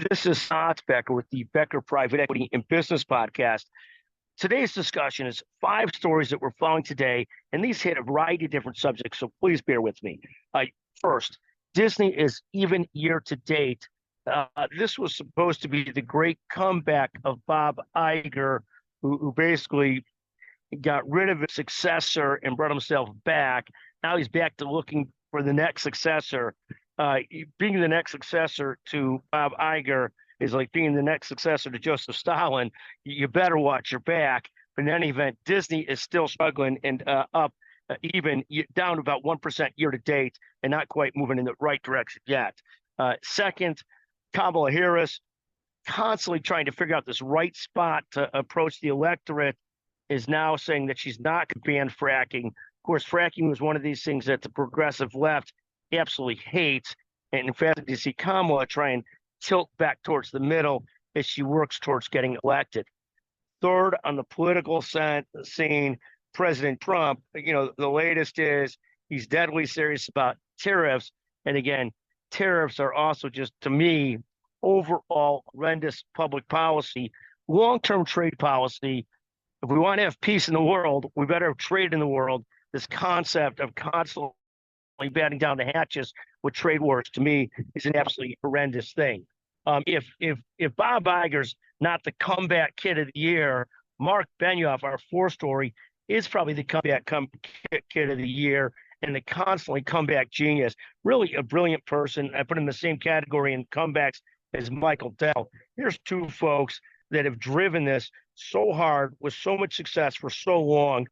This is Becker with the Becker Private Equity and Business Podcast. Today's discussion is 5 stories that we're following today, and these hit a variety of different subjects, so please bear with me. First, Disney is even year to date. This was supposed to be the great comeback of Bob Iger, who basically got rid of his successor and brought himself back. Now he's back to looking for the next successor. Being the next successor to Bob Iger is like being the next successor to Joseph Stalin. You better watch your back. But in any event, Disney is still struggling and up even down about 1% year to date and not quite moving in the right direction yet. Second, Kamala Harris, constantly trying to figure out this right spot to approach the electorate, is now saying that she's not going to ban fracking. Of course, fracking was one of these things that the progressive left absolutely hates. And in fact, you see Kamala try and tilt back towards the middle as she works towards getting elected. Third, on the political scene, President Trump, the latest is he's deadly serious about tariffs. And again, tariffs are also just, to me, overall horrendous public policy, long-term trade policy. If we want to have peace in the world, we better have trade in the world. This concept of constantly batting down the hatches with trade wars, to me, is an absolutely horrendous thing. If Bob Iger's not the comeback kid of the year, Mark Benioff, our 4-story, is probably the comeback kid of the year and the constantly comeback genius. Really a brilliant person. I put him in the same category in comebacks as Michael Dell. Here's 2 folks that have driven this so hard with so much success for so long.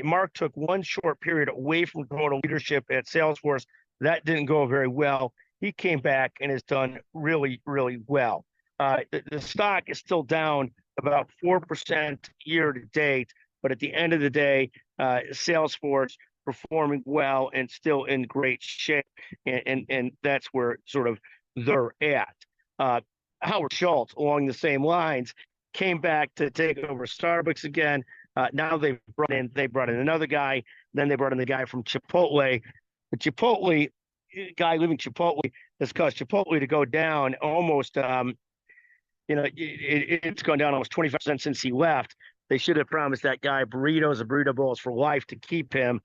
Mark took one short period away from total leadership at Salesforce. That didn't go very well. He came back and has done really, really well. The stock is still down about 4% year to date, but at the end of the day, Salesforce performing well and still in great shape, and that's where sort of they're at. Howard Schultz, along the same lines, came back to take over Starbucks again. Now they brought in another guy. Then they brought in the guy from Chipotle. The Chipotle guy leaving Chipotle has caused Chipotle to go down almost. It's gone down almost 25% since he left. They should have promised that guy burritos and burrito bowls for life to keep him.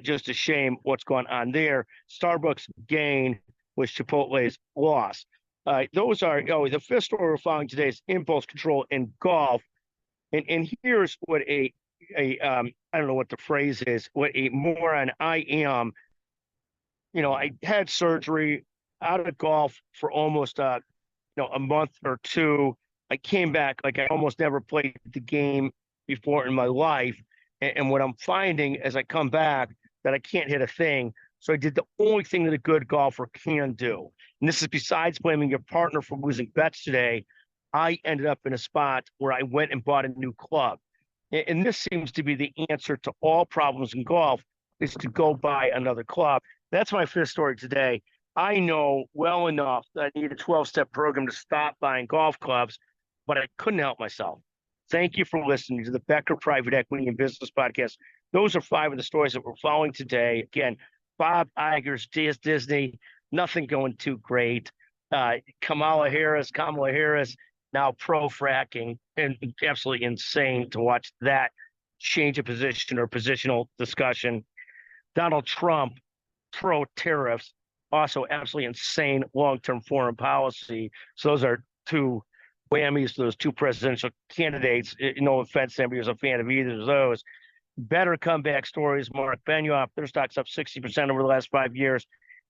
Just a shame what's going on there. Starbucks gain was Chipotle's loss. Those are the 5th story we're following today is impulse control in golf. And here's what I don't know what the phrase is, what a moron I am. I had surgery, out of golf for almost a month or 2. I came back like I almost never played the game before in my life. And what I'm finding as I come back, that I can't hit a thing. So I did the only thing that a good golfer can do. And this is besides blaming your partner for losing bets today. I ended up in a spot where I went and bought a new club. And this seems to be the answer to all problems in golf, is to go buy another club. That's my 5th story today. I know well enough that I need a 12-step program to stop buying golf clubs, but I couldn't help myself. Thank you for listening to the Becker Private Equity and Business Podcast. Those are 5 of the stories that we're following today. Again, Bob Iger's Disney, nothing going too great. Kamala Harris, now pro-fracking, and absolutely insane to watch that change of position or positional discussion. Donald Trump, pro-tariffs, also absolutely insane long-term foreign policy. So those are 2 whammies to those 2 presidential candidates. No offense to anybody who's a fan of either of those. Better comeback stories, Mark Benioff, their stock's up 60% over the last 5 years.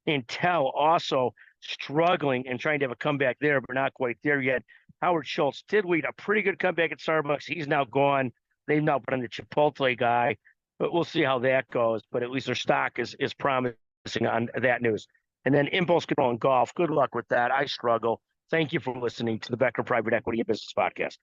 Intel also struggling and trying to have a comeback there, but not quite there yet. Howard Schultz did lead a pretty good comeback at Starbucks. He's now gone. They've now put in the Chipotle guy, but we'll see how that goes. But at least their stock is promising on that news. And then impulse control in golf. Good luck with that. I struggle. Thank you for listening to the Becker Private Equity and Business Podcast.